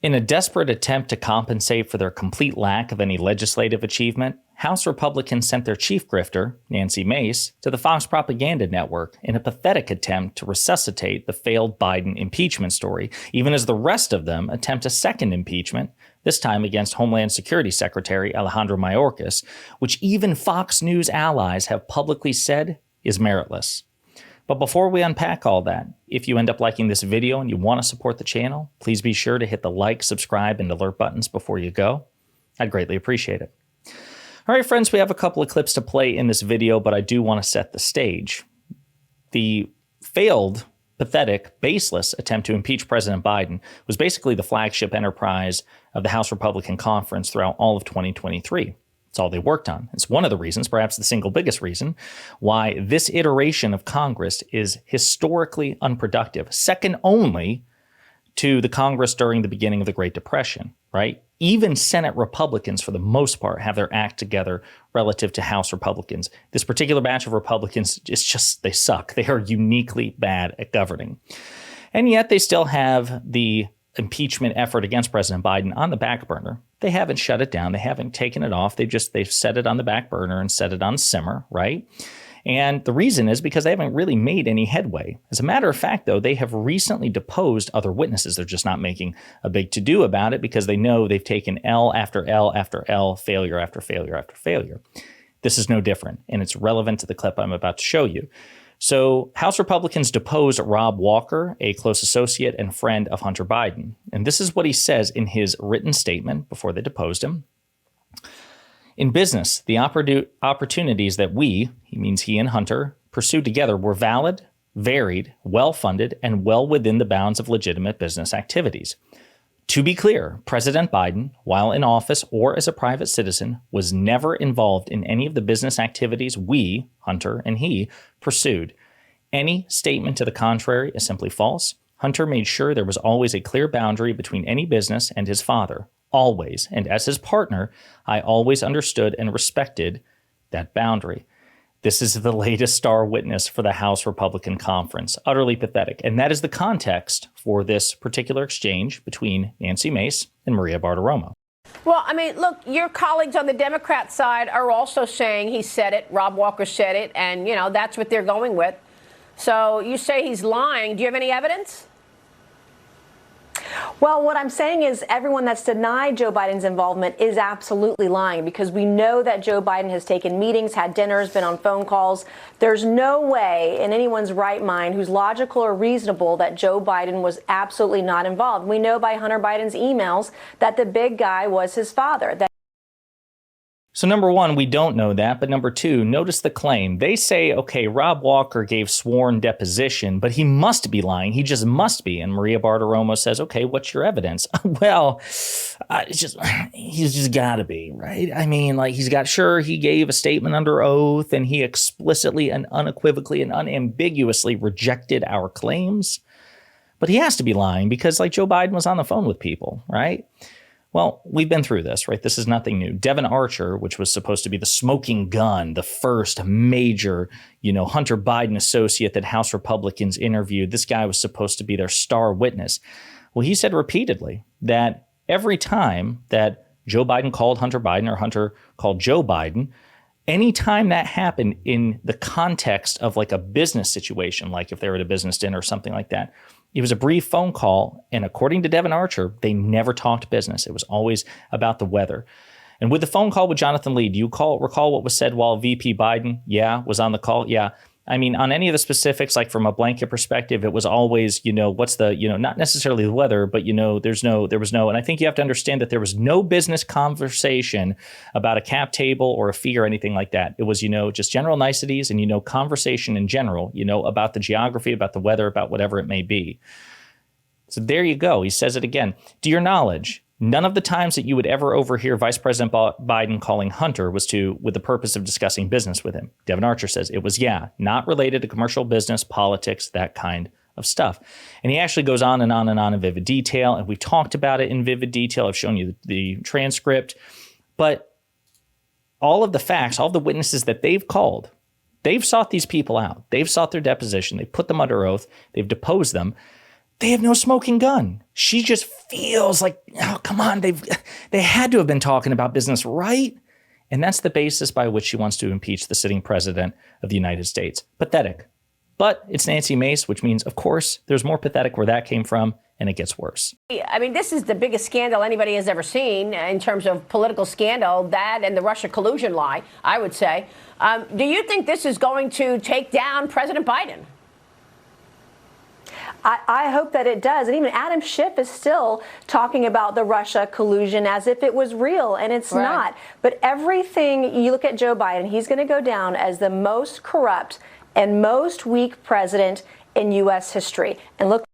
In a desperate attempt to compensate for their complete lack of any legislative achievement, House Republicans sent their chief grifter, Nancy Mace, to the Fox propaganda network in a pathetic attempt to resuscitate the failed Biden impeachment story, even as the rest of them attempt a second impeachment, this time against Homeland Security Secretary Alejandro Mayorkas, which even Fox News allies have publicly said is meritless. But before we unpack all that, if you end up liking this video and you want to support the channel, please be sure to hit the like, subscribe, and alert buttons before you go. I'd greatly appreciate it. All right, friends, we have a couple of clips to play in this video, but I do want to set the stage. The failed, pathetic, baseless attempt to impeach President Biden was basically the flagship enterprise of the House Republican Conference throughout all of 2023. It's all they worked on. It's one of the reasons, perhaps the single biggest reason, why this iteration of Congress is historically unproductive, second only to the Congress during the beginning of the Great Depression, right? Even Senate Republicans, for the most part, have their act together relative to House Republicans. This particular batch of Republicans, it's just, they suck. They are uniquely bad at governing. And yet they still have the impeachment effort against President Biden on the back burner. They haven't shut it down. They haven't taken it off. They've set it on the back burner and set it on simmer, right? And the reason is because they haven't really made any headway. As a matter of fact, though, they have recently deposed other witnesses. They're just not making a big to-do about it because they know they've taken L after L after L, failure after failure after failure. This is no different, and it's relevant to the clip I'm about to show you. So House Republicans deposed Rob Walker, a close associate and friend of Hunter Biden. And this is what he says in his written statement before they deposed him. In business, the opportunities that we, he means he and Hunter, pursued together were valid, varied, well-funded, and well within the bounds of legitimate business activities. To be clear, President Biden, while in office or as a private citizen, was never involved in any of the business activities we, Hunter and he, pursued. Any statement to the contrary is simply false. Hunter made sure there was always a clear boundary between any business and his father, always. And as his partner, I always understood and respected that boundary. This is the latest star witness for the House Republican Conference. Utterly pathetic. And that is the context for this particular exchange between Nancy Mace and Maria Bartiromo. Well, I mean, look, your colleagues on the Democrat side are also saying he said it, Rob Walker said it, and, you know, that's what they're going with. So you say he's lying. Do you have any evidence? Well, what I'm saying is everyone that's denied Joe Biden's involvement is absolutely lying, because we know that Joe Biden has taken meetings, had dinners, been on phone calls. There's no way in anyone's right mind who's logical or reasonable that Joe Biden was absolutely not involved. We know by Hunter Biden's emails that the big guy was his father. So number one, we don't know that. But number two, notice the claim. They say, OK, Rob Walker gave sworn deposition, but he must be lying. He just must be. And Maria Bartiromo says, OK, what's your evidence? Well, he's just got to be, right? I mean, like, he gave a statement under oath and he explicitly and unequivocally and unambiguously rejected our claims. But he has to be lying because, like, Joe Biden was on the phone with people, right? Well, we've been through this, right? This is nothing new. Devin Archer, which was supposed to be the smoking gun, the first major, Hunter Biden associate that House Republicans interviewed. This guy was supposed to be their star witness. Well, he said repeatedly that every time that Joe Biden called Hunter Biden or Hunter called Joe Biden, anytime that happened in the context of like a business situation, like if they were at a business dinner or something like that, it was a brief phone call, and according to Devin Archer, they never talked business. It was always about the weather. And with the phone call with Jonathan Lee, do you recall what was said while VP Biden, was on the call? Yeah. I mean, on any of the specifics, like from a blanket perspective, it was always, what's the, not necessarily the weather, but, there was no, and I think you have to understand that there was no business conversation about a cap table or a fee or anything like that. It was, just general niceties and, conversation in general, about the geography, about the weather, about whatever it may be. So there you go. He says it again. To your knowledge, none of the times that you would ever overhear Vice President Biden calling Hunter was with the purpose of discussing business with him. Devin Archer says it was, not related to commercial business, politics, that kind of stuff. And he actually goes on and on and on in vivid detail. And we talked about it in vivid detail. I've shown you the transcript. But all of the facts, all of the witnesses that they've called, they've sought these people out. They've sought their deposition. They put them under oath. They've deposed them. they have no smoking gun. She just feels like, oh, come on, they had to have been talking about business, right? And that's the basis by which she wants to impeach the sitting president of the United States. Pathetic. But it's Nancy Mace, which means, of course, there's more pathetic where that came from, and it gets worse. I mean, this is the biggest scandal anybody has ever seen in terms of political scandal, that and the Russia collusion lie, I would say. Do you think this is going to take down President Biden? I hope that it does. And even Adam Schiff is still talking about the Russia collusion as if it was real, and it's not. But everything, you look at Joe Biden, he's going to go down as the most corrupt and most weak president in U.S. history. And look.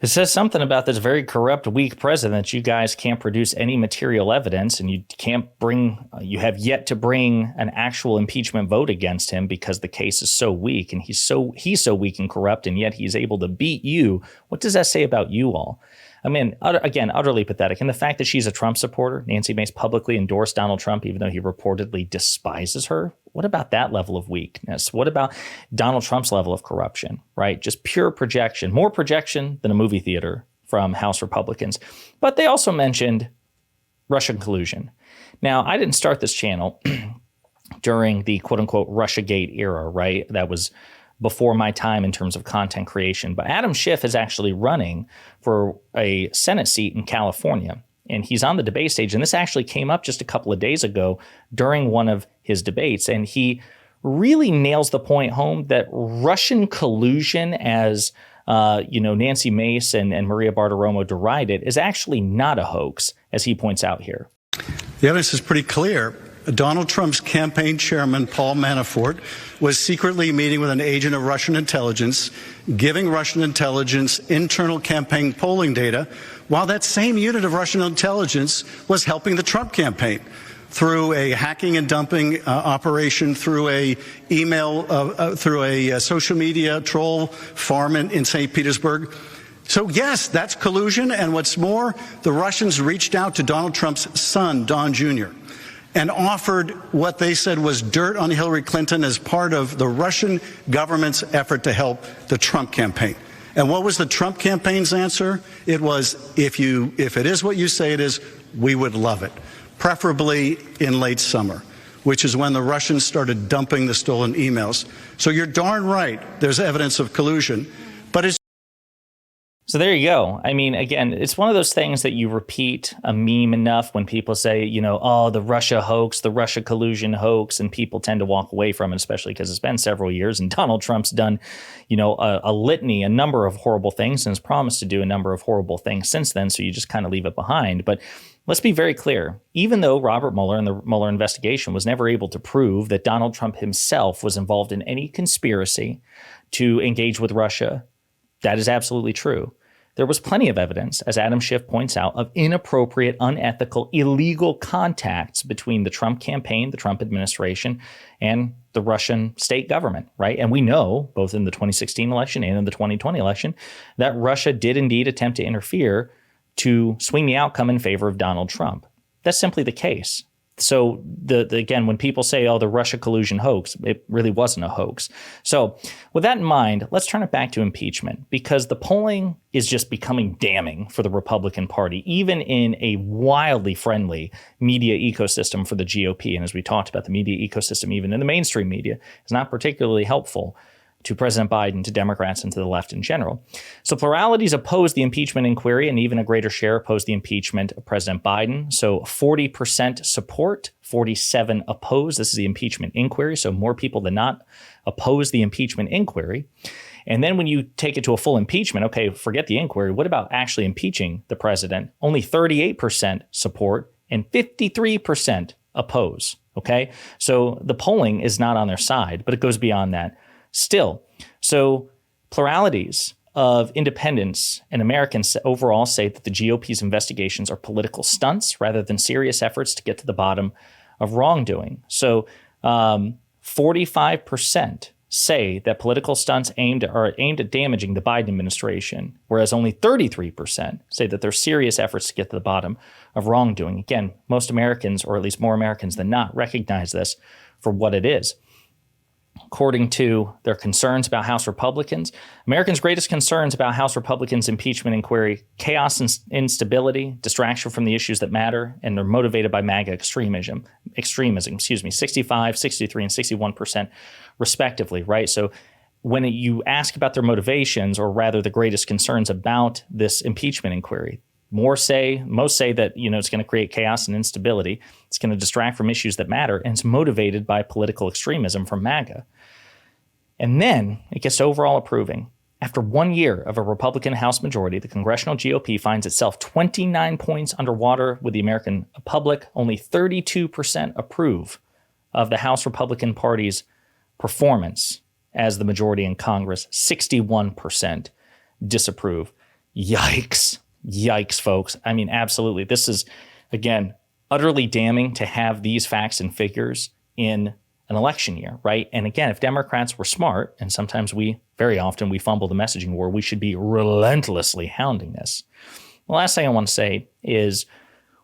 It says something about this very corrupt, weak president. You guys can't produce any material evidence, and you have yet to bring an actual impeachment vote against him because the case is so weak, and he's so weak and corrupt, and yet he's able to beat you. What does that say about you all? I mean, again, utterly pathetic. And the fact that she's a Trump supporter, Nancy Mace publicly endorsed Donald Trump, even though he reportedly despises her. What about that level of weakness? What about Donald Trump's level of corruption, right? Just pure projection, more projection than a movie theater from House Republicans. But they also mentioned Russian collusion. Now, I didn't start this channel during the quote unquote Russiagate era, right? That was before my time in terms of content creation. But Adam Schiff is actually running for a Senate seat in California. And he's on the debate stage. And this actually came up just a couple of days ago during one of his debates. And he really nails the point home that Russian collusion, as Nancy Mace and Maria Bartiromo deride it, is actually not a hoax, as he points out here. The evidence is pretty clear. Donald Trump's campaign chairman, Paul Manafort, was secretly meeting with an agent of Russian intelligence, giving Russian intelligence internal campaign polling data, while that same unit of Russian intelligence was helping the Trump campaign through a hacking and dumping operation, through through a social media troll farm in St. Petersburg. So, yes, that's collusion. And what's more, the Russians reached out to Donald Trump's son, Don Jr., and offered what they said was dirt on Hillary Clinton as part of the Russian government's effort to help the Trump campaign. And what was the Trump campaign's answer? It was, if it is what you say it is, we would love it, preferably in late summer, which is when the Russians started dumping the stolen emails. So you're darn right, there's evidence of collusion, but it's So there you go. I mean, again, it's one of those things that you repeat a meme enough when people say, oh, the Russia hoax, the Russia collusion hoax, and people tend to walk away from it, especially because it's been several years and Donald Trump's done, a litany, a number of horrible things and has promised to do a number of horrible things since then. So you just kind of leave it behind. But let's be very clear. Even though Robert Mueller and the Mueller investigation was never able to prove that Donald Trump himself was involved in any conspiracy to engage with Russia, that is absolutely true. There was plenty of evidence, as Adam Schiff points out, of inappropriate, unethical, illegal contacts between the Trump campaign, the Trump administration, and the Russian state government, right? And we know, both in the 2016 election and in the 2020 election, that Russia did indeed attempt to interfere to swing the outcome in favor of Donald Trump. That's simply the case. So again, when people say, oh, the Russia collusion hoax, it really wasn't a hoax. So with that in mind, let's turn it back to impeachment, because the polling is just becoming damning for the Republican Party, even in a wildly friendly media ecosystem for the GOP. And as we talked about, the media ecosystem, even in the mainstream media, is not particularly helpful to President Biden, to Democrats, and to the left in general. So pluralities oppose the impeachment inquiry, and even a greater share oppose the impeachment of President Biden. So 40% support, 47% oppose. This is the impeachment inquiry. So more people than not oppose the impeachment inquiry. And then when you take it to a full impeachment, okay, forget the inquiry. What about actually impeaching the president? Only 38% support and 53% oppose. Okay, so the polling is not on their side, but it goes beyond that. Still, so pluralities of independents and Americans overall say that the GOP's investigations are political stunts rather than serious efforts to get to the bottom of wrongdoing. So 45% say that political stunts are aimed at damaging the Biden administration, whereas only 33% say that they're serious efforts to get to the bottom of wrongdoing. Again, most Americans, or at least more Americans than not, recognize this for what it is. according to their concerns about House Republicans, Americans' greatest concerns about House Republicans' impeachment inquiry: chaos and instability, distraction from the issues that matter, and they're motivated by MAGA extremism, 65, 63, and 61% respectively, right? So when you ask about their motivations, or rather the greatest concerns about this impeachment inquiry, most say that, it's going to create chaos and instability. It's going to distract from issues that matter, and it's motivated by political extremism from MAGA. And then it gets to overall approving. After 1 year of a Republican House majority, the congressional GOP finds itself 29 points underwater with the American public. Only 32% approve of the House Republican Party's performance as the majority in Congress. 61% disapprove. Yikes. Yikes, folks. I mean, absolutely. This is, again, utterly damning to have these facts and figures in an election year, right? And again, if Democrats were smart, and sometimes very often we fumble the messaging war, we should be relentlessly hounding this. The last thing I want to say is,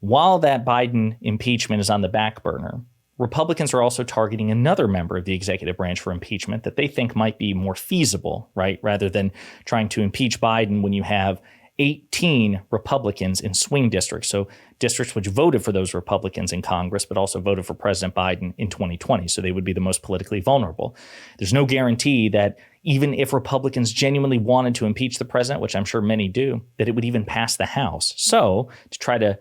while that Biden impeachment is on the back burner, Republicans are also targeting another member of the executive branch for impeachment that they think might be more feasible, right? Rather than trying to impeach Biden when you have 18 Republicans in swing districts, so districts which voted for those Republicans in Congress, but also voted for President Biden in 2020. So they would be the most politically vulnerable. There's no guarantee that even if Republicans genuinely wanted to impeach the president, which I'm sure many do, that it would even pass the House. So to try to,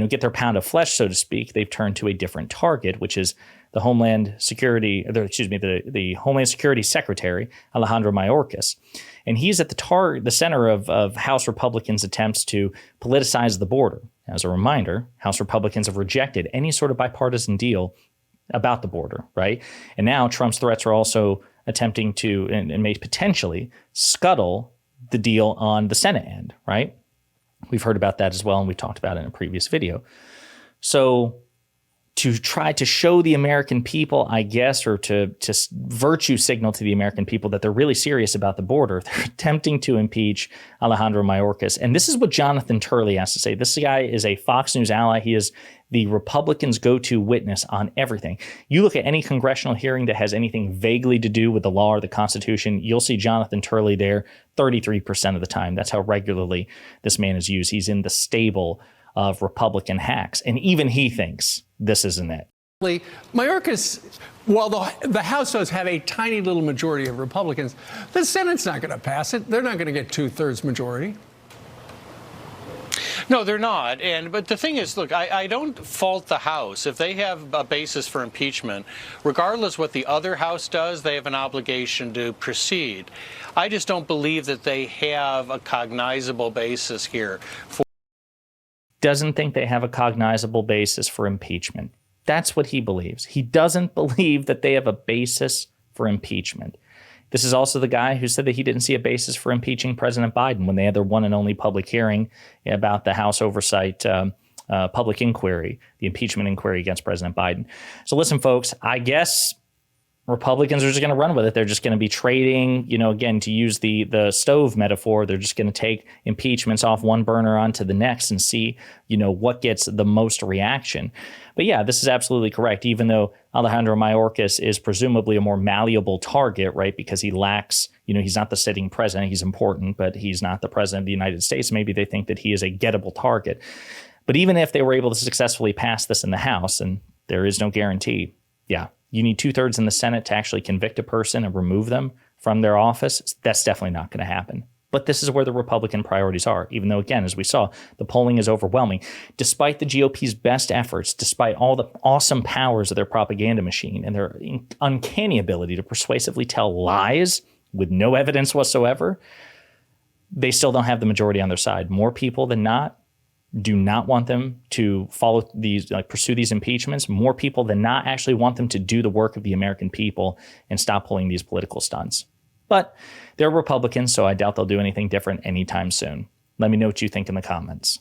get their pound of flesh, so to speak, they've turned to a different target, which is the Homeland Security, the Homeland Security Secretary, Alejandro Mayorkas. And he's at the center of House Republicans' attempts to politicize the border. As a reminder, House Republicans have rejected any sort of bipartisan deal about the border, right? And now Trump's threats are also attempting to, and may potentially, scuttle the deal on the Senate end, right? We've heard about that as well, and we talked about it in a previous video. So to try to show the American people, I guess, or to virtue signal to the American people that they're really serious about the border, they're attempting to impeach Alejandro Mayorkas. And this is what Jonathan Turley has to say. This guy is a Fox News ally. He is the Republicans' go-to witness on everything. You look at any congressional hearing that has anything vaguely to do with the law or the Constitution, you'll see Jonathan Turley there 33% of the time. That's how regularly this man is used. He's in the stable of Republican hacks. And even he thinks this isn't it. Mayorkas, while the House does have a tiny little majority of Republicans, the Senate's not going to pass it. They're not going to get 2/3 majority. No, they're not. But the thing is, look, I don't fault the House. If they have a basis for impeachment, regardless what the other House does, they have an obligation to proceed. I just don't believe that they have a cognizable basis here. Doesn't think they have a cognizable basis for impeachment. That's what he believes. He doesn't believe that they have a basis for impeachment. This is also the guy who said that he didn't see a basis for impeaching President Biden when they had their one and only public hearing about the House oversight public inquiry, the impeachment inquiry against President Biden. So listen, folks, I guess Republicans are just going to run with it. They're just going to be trading, again, to use the stove metaphor, they're just going to take impeachments off one burner onto the next and see, what gets the most reaction. But yeah, this is absolutely correct. Even though Alejandro Mayorkas is presumably a more malleable target, right? Because he lacks, he's not the sitting president. He's important, but he's not the president of the United States. Maybe they think that he is a gettable target. But even if they were able to successfully pass this in the House, and there is no guarantee, you need 2/3 in the Senate to actually convict a person and remove them from their office. That's definitely not going to happen. But this is where the Republican priorities are, even though, again, as we saw, the polling is overwhelming. Despite the GOP's best efforts, despite all the awesome powers of their propaganda machine and their uncanny ability to persuasively tell lies with no evidence whatsoever, they still don't have the majority on their side. More people than not do not want them to follow these, pursue these impeachments. More people than not actually want them to do the work of the American people and stop pulling these political stunts. But they're Republicans, so I doubt they'll do anything different anytime soon. Let me know what you think in the comments.